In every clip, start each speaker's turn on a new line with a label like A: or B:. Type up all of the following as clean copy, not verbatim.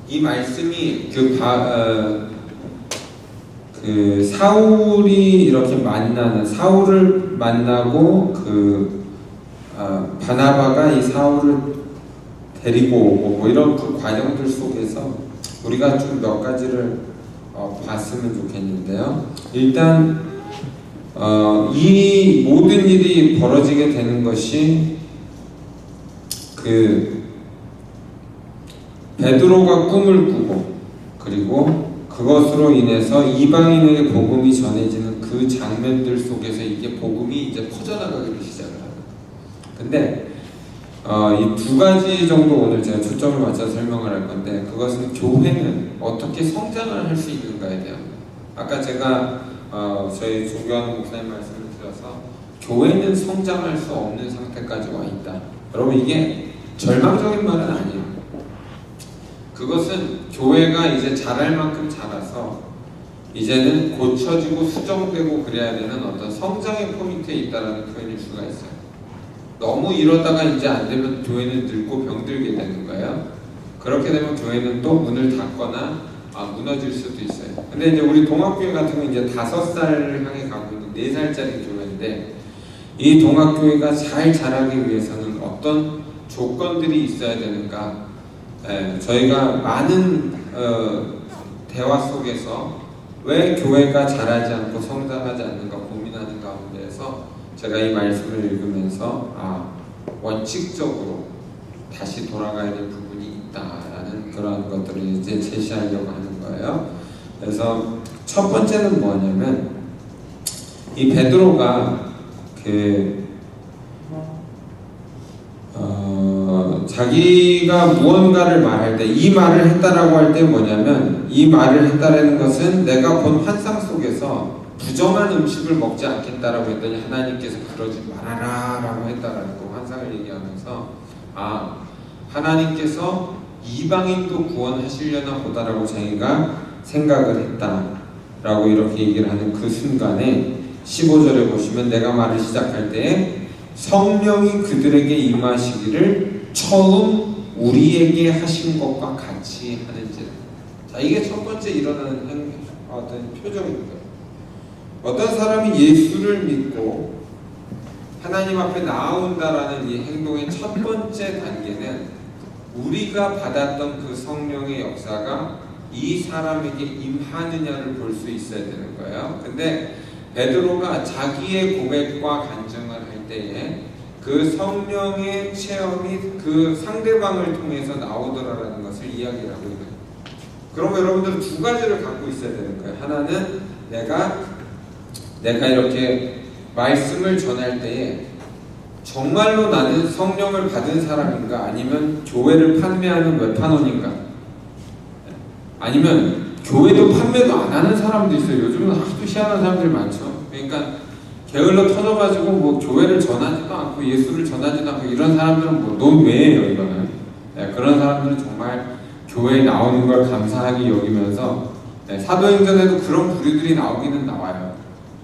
A: 이 말씀이 그 사울이 이렇게 만나는, 사울을 만나고 바나바가 이 사울을 데리고 오고 뭐 이런 그 과정들 속에서 우리가 좀 몇 가지를 봤으면 좋겠는데요. 일단 이 모든 일이 벌어지게 되는 것이 베드로가 꿈을 꾸고, 그리고 그것으로 인해서 이방인에게 복음이 전해지는 그 장면들 속에서 이게 복음이 이제 퍼져나가기 시작을 합니다. 근데 이 두 가지 정도 오늘 제가 초점을 맞춰서 설명을 할 건데, 그것은 교회는 어떻게 성장을 할 수 있는가에 대한, 아까 제가 저희 존경하는 목사님 말씀을 드려서 교회는 성장할 수 없는 상태까지 와 있다. 여러분, 이게 절망적인 말은 아니에요. 그것은 교회가 이제 자랄 만큼 자라서 이제는 고쳐지고 수정되고 그래야 되는 어떤 성장의 포인트에 있다는 표현일 수가 있어요. 너무 이러다가 이제 안 되면 교회는 늙고 병들게 되는 거예요. 그렇게 되면 교회는 또 문을 닫거나 무너질 수도 있어요. 근데 이제 우리 동학교회 같은 경우 이제 5살을 향해 가고 있는 4살짜리 교회인데, 이 동학교회가 잘 자라기 위해서는 어떤 조건들이 있어야 되는가? 저희가 많은 대화 속에서 왜 교회가 자라지 않고 성장하지 않는가 고민하는 가운데에서 제가 이 말씀을 읽으면서 원칙적으로 다시 돌아가야 될 부분이 있다라는 그런 것들을 이제 제시하려고 하는 거예요. 그래서 첫 번째는 뭐냐면, 이 베드로가 자기가 무언가를 말할 때, 이 말을 했다라고 할 때 뭐냐면, 이 말을 했다라는 것은 내가 본 환상 속에서 부정한 음식을 먹지 않겠다라고 했더니 하나님께서 그러지 말아라 라고 했다라는 거, 환상을 얘기하면서 하나님께서 이방인도 구원하시려나 보다라고 자기가 생각을 했다라고 이렇게 얘기를 하는 그 순간에 15절에 보시면, 내가 말을 시작할 때에 성령이 그들에게 임하시기를 처음 우리에게 하신 것과 같이 하는지라. 자, 이게 첫 번째 일어나는 어떤 표정입니다. 어떤 사람이 예수를 믿고 하나님 앞에 나아온다라는 이 행동의 첫 번째 단계는 우리가 받았던 그 성령의 역사가 이 사람에게 임하느냐를 볼 수 있어야 되는 거예요. 근데 베드로가 자기의 고백과 간증을 할 때에 그 성령의 체험이 그 상대방을 통해서 나오더라라는 것을 이야기를 하고 있는 거예요. 그러면 여러분들은 두 가지를 갖고 있어야 되는 거예요. 하나는 내가 이렇게 말씀을 전할 때에 정말로 나는 성령을 받은 사람인가, 아니면 교회를 판매하는 외판원인가, 아니면 교회도 판매도 안 하는 사람도 있어요. 요즘은 아주 희한한 사람들이 많죠. 그러니까 게을러 터져가지고 뭐 교회를 전하지도 않고 예수를 전하지도 않고 이런 사람들은 뭐 논외예요, 이거는. 그런 사람들은 정말 교회에 나오는 걸 감사하게 여기면서 사도행전에도 그런 부류들이 나오기는 나와요.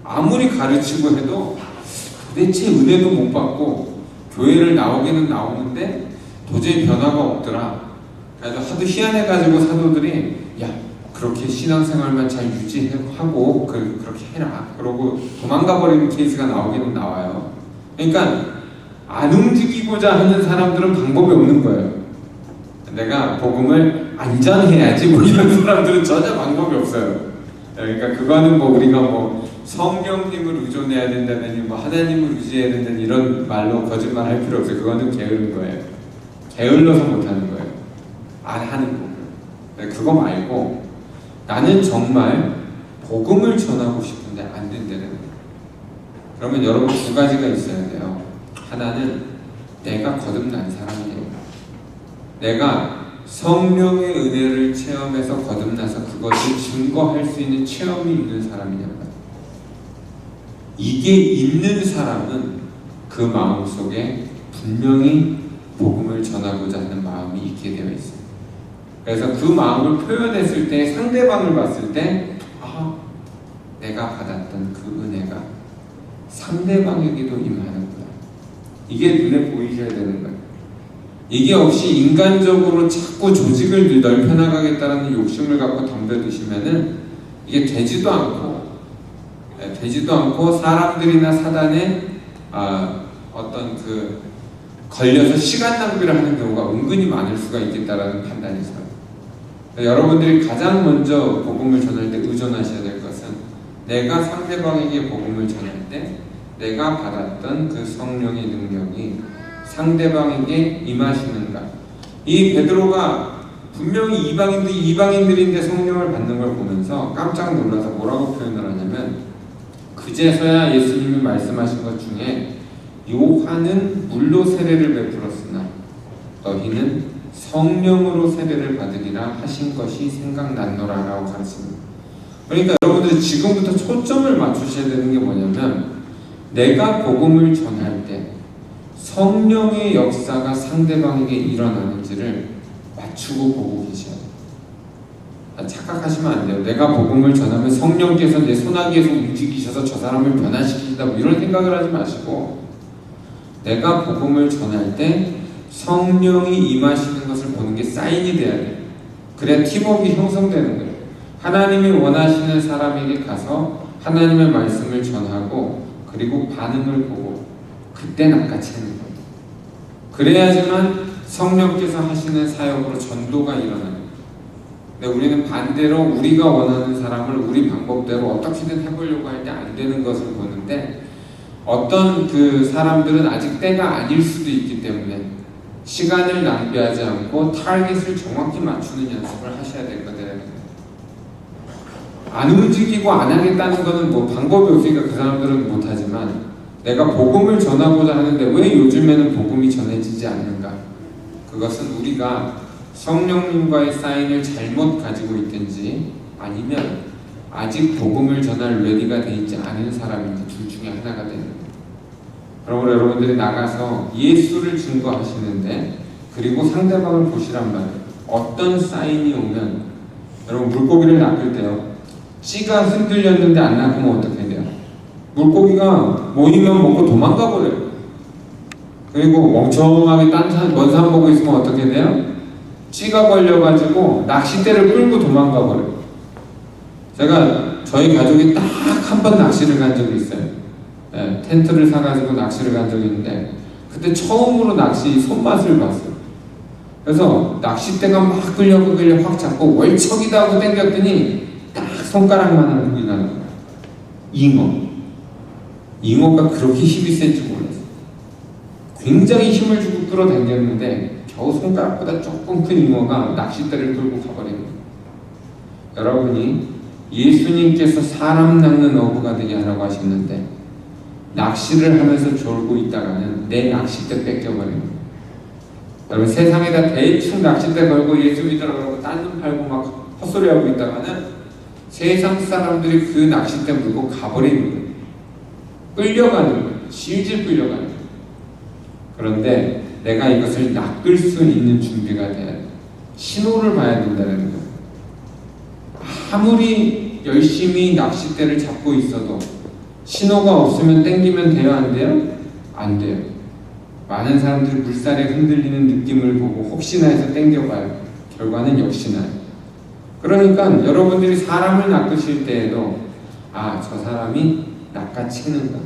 A: 아무리 가르치고 해도 도대체 은혜도 못 받고 교회를 나오기는 나오는데 도저히 변화가 없더라. 그래서 하도 희한해가지고 사도들이 그렇게 신앙생활만 잘 유지하고 그렇게 해라, 그러고 도망가 버리는 케이스가 나오기는 나와요. 그러니까 안 움직이고자 하는 사람들은 방법이 없는 거예요. 내가 복음을 안전해야지 뭐 이런 사람들은 전혀 방법이 없어요. 그러니까 그거는 뭐 우리가 뭐 성령님을 의존해야 된다느니 뭐 하나님을 의지해야 된다는 이런 말로 거짓말 할 필요 없어요. 그거는 게으른 거예요. 게을러서 못하는 거예요. 안 하는 거예요. 그거 말고 나는 정말 복음을 전하고 싶은데 안 된다는 거예요. 그러면 여러분 두 가지가 있어야 돼요. 하나는 내가 거듭난 사람이에요. 내가 성령의 은혜를 체험해서 거듭나서 그것을 증거할 수 있는 체험이 있는 사람이냐고요. 이게 있는 사람은 그 마음 속에 분명히 복음을 전하고자 하는 마음이 있게 되어 있습니다. 그래서 그 마음을 표현했을 때, 상대방을 봤을 때 내가 받았던 그 은혜가 상대방에게도 임하는구나. 이게 눈에 보이셔야 되는 거예요. 이게 없이 인간적으로 자꾸 조직을 넓혀나가겠다는 욕심을 갖고 덤벼드시면은 이게 되지도 않고 사람들이나 사단에 어떤 그 걸려서 시간 낭비를 하는 경우가 은근히 많을 수가 있겠다라는 판단이 있어요. 여러분들이 가장 먼저 복음을 전할 때 의존하셔야 될 것은 내가 상대방에게 복음을 전할 때 내가 받았던 그 성령의 능력이 상대방에게 임하시는가. 이 베드로가 분명히 이방인들인데 성령을 받는 걸 보면서 깜짝 놀라서 뭐라고 표현을 하냐면, 그제서야 예수님이 말씀하신 것 중에 요한은 물로 세례를 베풀었으나 너희는 성령으로 세례를 받으리라 하신 것이 생각났노라 라고 가르칩니다. 그러니까 여러분들이 지금부터 초점을 맞추셔야 되는 게 뭐냐면, 내가 복음을 전할 때 성령의 역사가 상대방에게 일어나는지를 맞추고 보고 계셔야 돼요. 착각하시면 안 돼요. 내가 복음을 전하면 성령께서 내 손아귀에서 움직이셔서 저 사람을 변화시키신다, 뭐 이런 생각을 하지 마시고, 내가 복음을 전할 때 성령이 임하시는 것을 보는 게 사인이 돼야 돼요. 그래야 팀워크가 형성되는 거예요. 하나님이 원하시는 사람에게 가서 하나님의 말씀을 전하고 그리고 반응을 보고 그때 낚아채는 거예요. 그래야지만 성령께서 하시는 사역으로 전도가 일어나요. 근데 우리는 반대로 우리가 원하는 사람을 우리 방법대로 어떻게든 해보려고 할 때 안 되는 것을 보는데, 어떤 그 사람들은 아직 때가 아닐 수도 있기 때문에 시간을 낭비하지 않고 타겟을 정확히 맞추는 연습을 하셔야 될 거예요. 안 움직이고 안 하겠다는 거는 뭐 방법이 없으니까 그 사람들은 못하지만, 내가 복음을 전하고자 하는데 왜 요즘에는 복음이 전해지지 않는가? 그것은 우리가 성령님과의 사인을 잘못 가지고 있든지 아니면 아직 복음을 전할 레디가 되어 있지 않은 사람인지 둘 중에 하나가 되는 거예요. 그러므로 여러분들이 나가서 예수를 증거하시는데, 그리고 상대방을 보시란 말이에요. 어떤 사인이 오면, 여러분 물고기를 낚을 때요, 찌가 흔들렸는데 안 낚으면 어떻게 돼요? 물고기가 모이면 먹고 도망가 버려요. 그리고 멍청하게 먼 산 보고 있으면 어떻게 돼요? 찌가 걸려가지고 낚싯대를 끌고 도망가 버려요. 제가 저희 가족이 딱 한 번 낚시를 간 적이 있어요. 네, 텐트를 사가지고 낚시를 간 적이 있는데, 그때 처음으로 낚시 손맛을 봤어요. 그래서 낚싯대가 막 끌려 확 잡고 월척이다 하고 당겼더니 딱 손가락만한 고기가 나는 거예요. 잉어가 그렇게 힘이 센 줄 몰랐어요. 굉장히 힘을 주고 끌어당겼는데 겨우 손가락보다 조금 큰 잉어가 낚싯대를 끌고 가버린 거예요. 여러분이 예수님께서 사람 낚는 어부가 되게 하라고 하셨는데, 낚시를 하면서 졸고 있다가는 내 낚싯대 뺏겨버리는 거예요. 여러분 세상에다 대충 낚싯대 걸고 예수 믿으라고 하고 딴 팔고 막 헛소리하고 있다가는 세상 사람들이 그 낚싯대 물고 가버리는 거예요. 끌려가는 거예요. 실질 끌려가는 거예요. 그런데 내가 이것을 낚을 수 있는 준비가 돼야 돼요. 신호를 봐야 된다는 거예요. 아무리 열심히 낚싯대를 잡고 있어도 신호가 없으면 땡기면 돼요? 안 돼요? 안 돼요. 많은 사람들이 물살에 흔들리는 느낌을 보고 혹시나 해서 땡겨봐요. 결과는 역시나. 그러니까 여러분들이 사람을 낚으실 때에도 저 사람이 낚아채는가,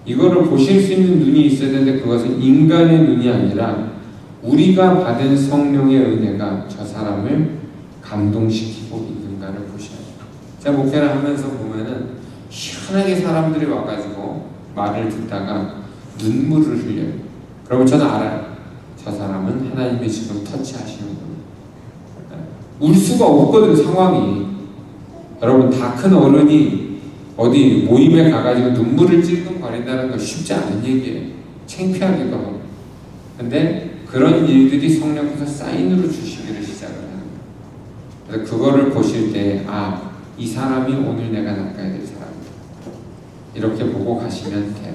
A: 이거를 보실 수 있는 눈이 있어야 되는데, 그것은 인간의 눈이 아니라 우리가 받은 성령의 은혜가 저 사람을 감동시키고 있는가를 보셔야 돼요. 제가 목회를 하면서 보면은 희한하게 사람들이 와가지고 말을 듣다가 눈물을 흘려요. 그러면 저는 알아요. 저 사람은 하나님이 지금 터치하시는구나. 울 수가 없거든, 상황이. 여러분 다 큰 어른이 어디 모임에 가가지고 눈물을 찔끔거린다는 건 쉽지 않은 얘기예요. 창피하기도 하고. 근데 그런 일들이 성령께서 사인으로 주시기를 시작을 하는 거예요. 그래서 그거를 보실 때 이 사람이 오늘 내가 낚아야 될 사람이다, 이렇게 보고 가시면 돼요.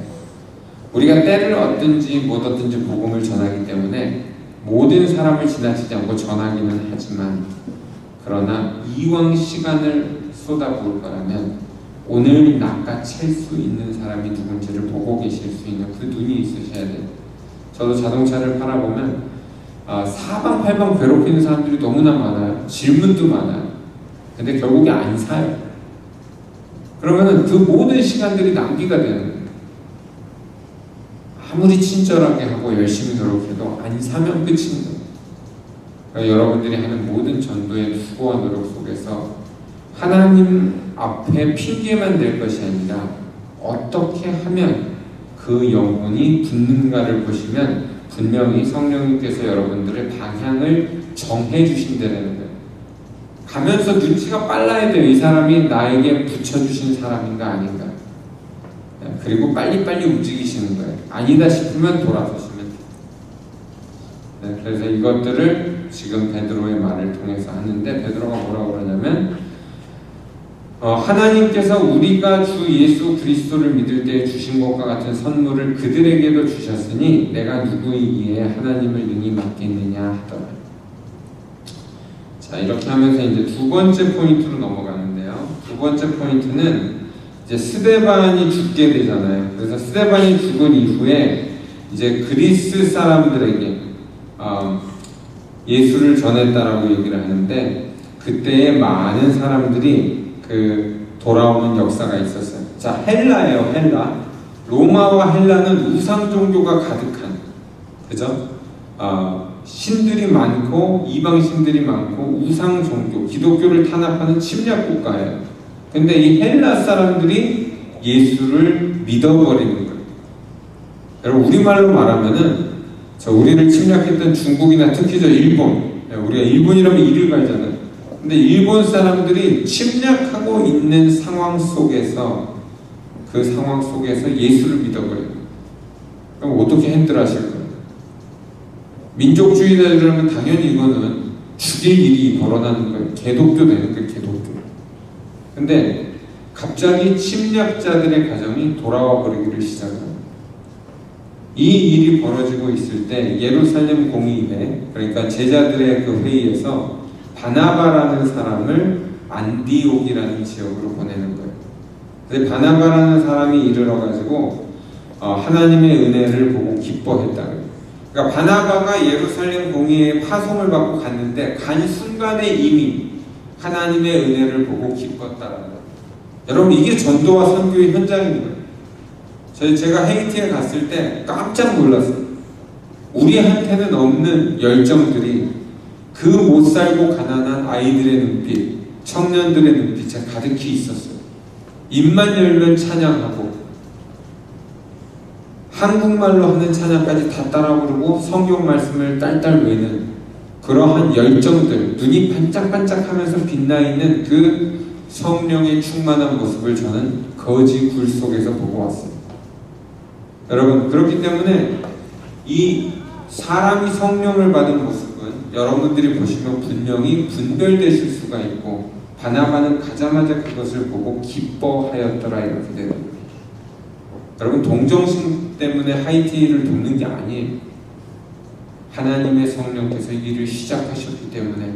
A: 우리가 때를 얻든지 못 얻든지 복음을 전하기 때문에 모든 사람을 지나치지 않고 전하기는 하지만, 그러나 이왕 시간을 쏟아부을 거라면 오늘 낚아챌 수 있는 사람이 누군지를 보고 계실 수 있는 그 눈이 있으셔야 돼요. 저도 자동차를 팔아보면 사방팔방 괴롭히는 사람들이 너무나 많아요. 질문도 많아요. 근데 결국에 안 사요. 그러면은 그 모든 시간들이 낭비가 되는 거예요. 아무리 친절하게 하고 열심히 노력해도 안 사면 끝인 거예요. 그러니까 여러분들이 하는 모든 전도의 수고와 노력 속에서 하나님 앞에 핑계만 될 것이 아니라 어떻게 하면 그 영혼이 붙는가를 보시면 분명히 성령님께서 여러분들의 방향을 정해 주신다는 거예요. 가면서 눈치가 빨라야 돼요. 이 사람이 나에게 붙여주신 사람인가 아닌가. 그리고 빨리빨리 움직이시는 거예요. 아니다 싶으면 돌아서시면 돼요. 그래서 이것들을 지금 베드로의 말을 통해서 하는데, 베드로가 뭐라고 그러냐면 하나님께서 우리가 주 예수 그리스도를 믿을 때 주신 것과 같은 선물을 그들에게도 주셨으니 내가 누구이기에 하나님을 능히 맡겠느냐 하더라. 자, 이렇게 하면서 이제 두 번째 포인트로 넘어가는데요. 두 번째 포인트는 이제 스데반이 죽게 되잖아요. 그래서 스데반이 죽은 이후에 이제 그리스 사람들에게 예수를 전했다라고 얘기를 하는데, 그때에 많은 사람들이 돌아오는 역사가 있었어요. 자, 헬라예요. 헬라. 로마와 헬라는 우상 종교가 가득한, 그죠? 신들이 많고 이방 신들이 많고 우상 종교, 기독교를 탄압하는 침략 국가예요. 근데 이 헬라 사람들이 예수를 믿어버리는 거예요. 여러분, 우리말로 말하면은 우리를 침략했던 중국이나 특히 일본, 우리가 일본이라면 이를 갈잖아요. 근데 일본 사람들이 침략하고 있는 상황 속에서, 그 상황 속에서 예수를 믿어버려요. 그럼 어떻게 핸들하실 거예요? 민족주의자들이라면 당연히 이거는 죽일 일이 벌어나는 거예요. 개독교 되는 거예요. 개독교. 근데 갑자기 침략자들의 가정이 돌아와 버리기를 시작합니다. 이 일이 벌어지고 있을 때 예루살렘 공의회, 그러니까 제자들의 그 회의에서 바나바라는 사람을 안디옥이라는 지역으로 보내는 거예요. 근데 바나바라는 사람이 이르러가지고 하나님의 은혜를 보고 기뻐했다. 그러니까 바나바가 예루살렘 공의회에 파송을 받고 갔는데 간 순간에 이미 하나님의 은혜를 보고 기뻤다라는 거예요. 여러분, 이게 전도와 선교의 현장입니다. 제가 헤이티에 갔을 때 깜짝 놀랐어요. 우리한테는 없는 열정들이 그 못살고 가난한 아이들의 눈빛, 청년들의 눈빛에 가득히 있었어요. 입만 열면 찬양하고 한국말로 하는 찬양까지 다 따라 부르고 성경 말씀을 딸딸 외는 그러한 열정들, 눈이 반짝반짝하면서 빛나있는 그 성령의 충만한 모습을 저는 거지 굴 속에서 보고 왔습니다. 여러분, 그렇기 때문에 이 사람이 성령을 받은 모습은 여러분들이 보시면 분명히 분별되실 수가 있고, 바나바는 가자마자 그것을 보고 기뻐하였더라 이렇게 되는 거예요. 여러분, 동정심 때문에 하이티를 돕는 게 아니에요. 하나님의 성령께서 일을 시작하셨기 때문에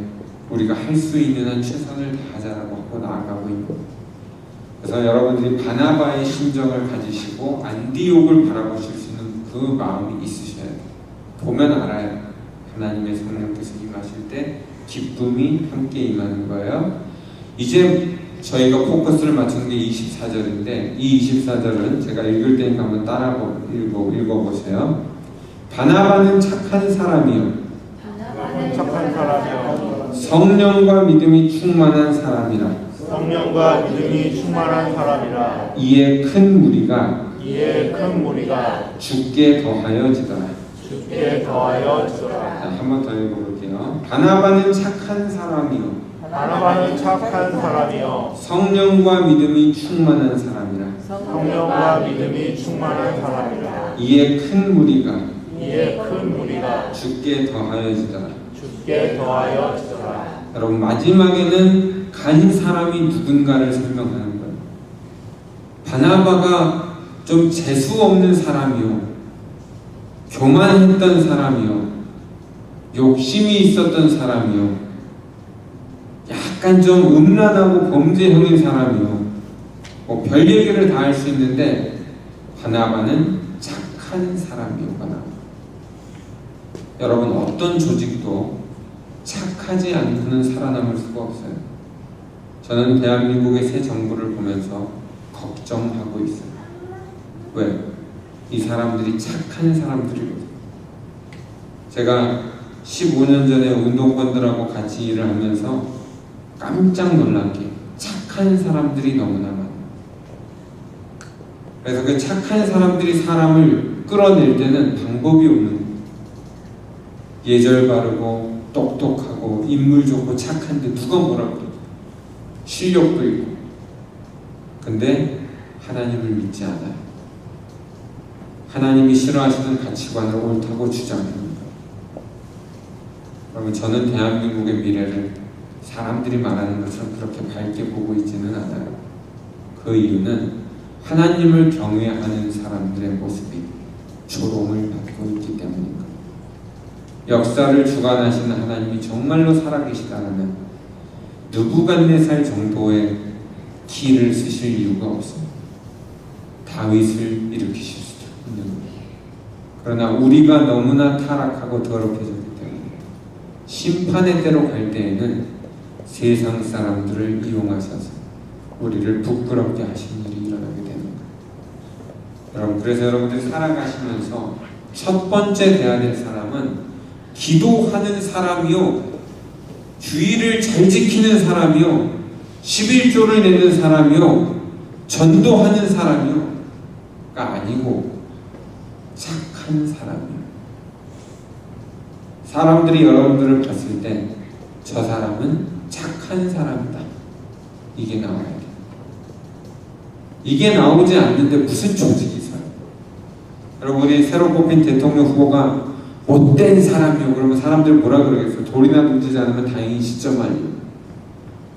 A: 우리가 할 수 있는 한 최선을 다하자라고 하고 나아가고 있는 거예요. 그래서 여러분들이 바나바의 심정을 가지시고 안디옥을 바라보실 수 있는 그 마음이 있으셔야 돼요. 보면 알아요. 하나님의 성령께서 임하실 때 기쁨이 함께 임하는 거예요. 이제 저희가 포커스를 맞추는 게 24절인데, 이 24절은 제가 읽을 테니까 한번 따라 읽어보세요. 바나바는 착한 사람이요, 성령과 믿음이 충만한 사람이라. 이에 큰 무리가 죽게 더하여지더라. 한 번 더 읽어볼게요. 바나바는 착한 사람이요, 성령과 믿음이 충만한 사람이라. 이에 큰 무리가 죽게 더하여지더라. 여러분, 마지막에는 간 사람이 누군가를 설명하는 거예요. 바나바가 좀 재수 없는 사람이요, 교만했던 사람이요, 욕심이 있었던 사람이요, 약간 좀 음란하고 범죄형인 사람이요, 별 얘기를 다 할 수 있는데 바나바는 착한 사람이요. 여러분, 어떤 조직도 착하지 않고는 살아남을 수가 없어요. 저는 대한민국의 새 정부를 보면서 걱정하고 있어요. 왜? 이 사람들이 착한 사람들이거든요. 제가 15년 전에 운동권들하고 같이 일을 하면서 깜짝 놀란 게 착한 사람들이 너무나 많아요. 그래서 그 착한 사람들이 사람을 끌어낼 때는 방법이 없는 거예요. 예절 바르고 똑똑하고 인물 좋고 착한데 누가 뭐라고 그래요? 실력도 있고. 근데 하나님을 믿지 않아요. 하나님이 싫어하시는 가치관을 옳다고 주장합니다. 그러면 저는 대한민국의 미래를 사람들이 말하는 것처럼 그렇게 밝게 보고 있지는 않아요. 그 이유는 하나님을 경외하는 사람들의 모습이 조롱을 받고 있기 때문입니다. 역사를 주관하시는 하나님이 정말로 살아계시다면 느부갓네살 정도의 기를 쓰실 이유가 없어요. 다윗을 일으키실 수도 있는 거예요. 그러나 우리가 너무나 타락하고 더럽혀졌기 때문에 심판의 때로 갈 때에는 세상 사람들을 이용하셔서 우리를 부끄럽게 하시는 일이 일어나게 되는 거예요. 여러분, 그래서 여러분들이 살아가시면서 첫 번째 돼야 될 사람은 기도하는 사람이요, 주의를 잘 지키는 사람이요, 11조를 내는 사람이요, 전도하는 사람이요가 아니고 착한 사람이요. 사람들이 여러분들을 봤을 때 저 사람은 착한 사람이다, 이게 나와야 돼요. 이게 나오지 않는데 무슨 조직이 있어요? 여러분, 우리 새로 뽑힌 대통령 후보가 못된 사람이요 그러면 사람들 뭐라 그러겠어요? 돌이나 던지지 않으면 다행히 시점 아니에요.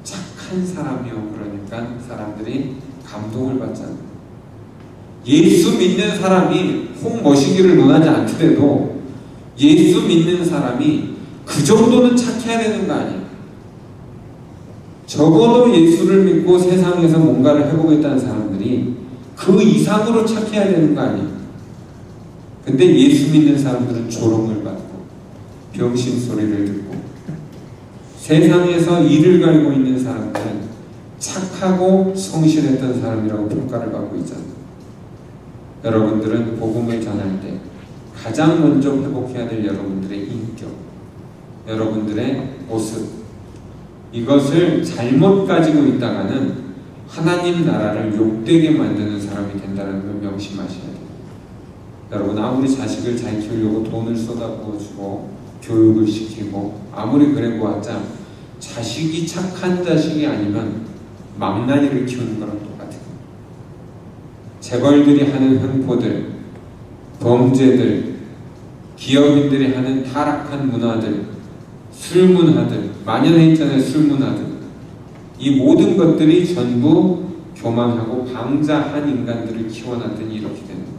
A: 착한 사람이요 그러니까 사람들이 감동을 받잖아요. 예수 믿는 사람이 홍머시기를 논하지 않더라도 예수 믿는 사람이 그 정도는 착해야 되는 거 아니에요? 적어도 예수를 믿고 세상에서 뭔가를 해보겠다는 사람들이 그 이상으로 착해야 되는 거 아니에요? 근데 예수 믿는 사람들은 조롱을 받고 병신 소리를 듣고, 세상에서 이를 갈고 있는 사람들은 착하고 성실했던 사람이라고 평가를 받고 있잖아요. 여러분들은 복음을 전할 때 가장 먼저 회복해야 될 여러분들의 인격, 여러분들의 모습, 이것을 잘못 가지고 있다가는 하나님 나라를 욕되게 만드는 사람이 된다는 걸 명심하셔야 돼요. 여러분, 아무리 자식을 잘 키우려고 돈을 쏟아부어주고 교육을 시키고 아무리 그래 보았자 자식이 착한 자식이 아니면 망나니를 키우는 거랑 똑같아요. 재벌들이 하는 횡포들, 범죄들, 기업인들이 하는 타락한 문화들, 술문화들, 만연해 있잖아요. 술문화들. 이 모든 것들이 전부 교만하고 방자한 인간들을 키워놨더니 이렇게 되는 거예요.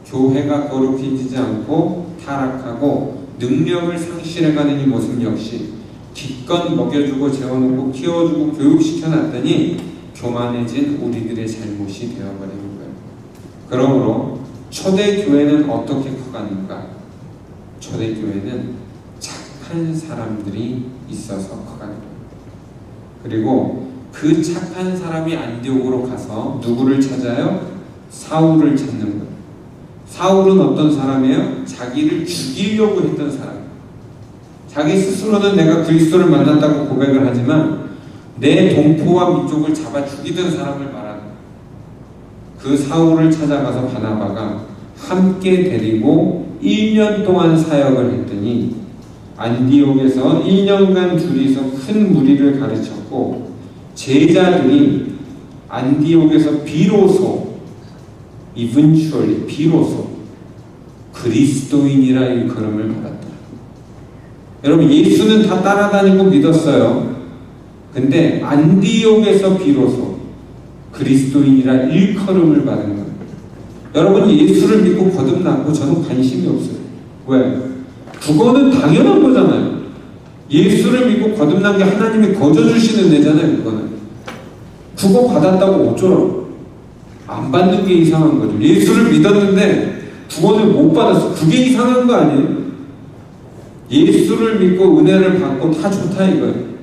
A: 교회가 거룩해지지 않고 타락하고 능력을 상실해가는 이 모습 역시 기껏 먹여주고 재워놓고 키워주고 교육시켜놨더니 교만해진 우리들의 잘못이 되어버리는 거예요. 그러므로 초대교회는 어떻게 커가는가? 초대교회는 착한 사람들이 있어서 커가는 거예요. 그리고 그 착한 사람이 안디옥으로 가서 누구를 찾아요? 사울을 찾는 거예요. 사울은 어떤 사람이에요? 자기를 죽이려고 했던 사람이에요. 자기 스스로는 내가 그리스도를 만났다고 고백을 하지만 내 동포와 민족을 잡아 죽이던 사람을 말하는 거예요. 그 사울을 찾아가서 바나바가 함께 데리고 1년 동안 사역을 했더니 안디옥에서 1년간 둘이서 큰 무리를 가르쳤고, 제자들이 안디옥에서 비로소 eventually 비로소 그리스도인이라 일컬음을 받았다. 여러분, 예수는 다 따라다니고 믿었어요. 근데 안디옥에서 비로소 그리스도인이라 일컬음을 받은 거예요. 여러분, 예수를 믿고 거듭났고 저는 관심이 없어요. 왜? 그거는 당연한 거잖아요. 예수를 믿고 거듭난 게 하나님이 거저주시는 애잖아요. 그거 받았다고 어쩌라고. 안 받는 게 이상한 거죠. 예수를 믿었는데 구원을 못 받았어. 그게 이상한 거 아니에요? 예수를 믿고 은혜를 받고 다 좋다 이거예요.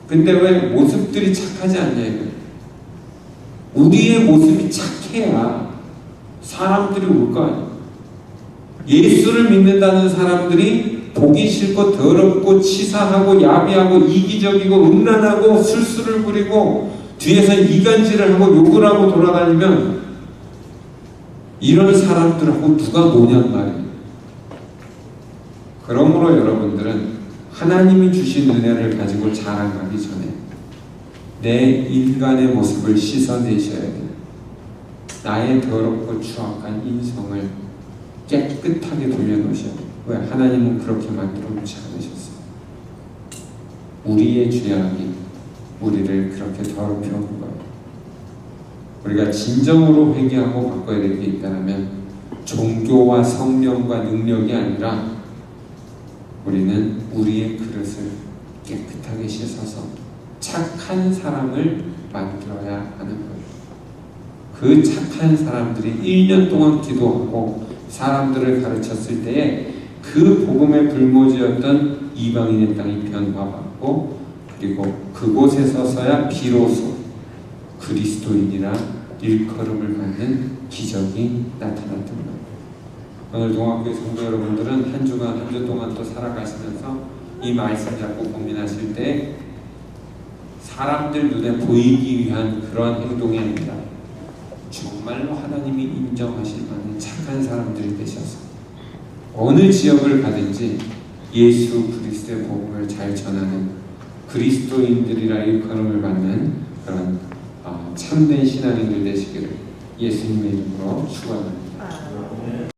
A: 근데 왜 모습들이 착하지 않냐 이거예요. 우리의 모습이 착해야 사람들이 올 거 아니에요. 예수를 믿는다는 사람들이 보기 싫고 더럽고 치사하고 야비하고 이기적이고 음란하고 술수를 부리고 뒤에서 이간질을 하고 욕을 하고 돌아다니면 이런 사람들하고 누가 노냔 말이에요. 그러므로 여러분들은 하나님이 주신 은혜를 가지고 자랑하기 전에 내 인간의 모습을 씻어내셔야 돼요. 나의 더럽고 추악한 인성을 깨끗하게 돌려놓으셔야 돼요. 왜? 하나님은 그렇게 만들어 놓지 않으셨어요. 우리의 죄악이 우리를 그렇게 더럽혀 놓은 거예요. 우리가 진정으로 회개하고 바꿔야 될 게 있다면 종교와 성령과 능력이 아니라 우리는 우리의 그릇을 깨끗하게 씻어서 착한 사람을 만들어야 하는 거예요. 그 착한 사람들이 1년 동안 기도하고 사람들을 가르쳤을 때에 그 복음의 불모지였던 이방인의 땅이 변화받고 그리고 그곳에 서서야 비로소 그리스도인이라 일컬음을 받는 기적이 나타났던 거예요. 오늘 동학교의 성도 여러분들은 한 주간 한 주 동안 또 살아가시면서 이 말씀 잡고 고민하실 때 사람들 눈에 보이기 위한 그런 행동이 아니라 정말로 하나님이 인정하실 만한 착한 사람들이 되셔서 어느 지역을 가든지 예수 그리스도의 복음을 잘 전하는 그리스도인들이라 일컬음을 받는 그런 참된 신앙인들 되시기를 예수님의 이름으로 축원합니다.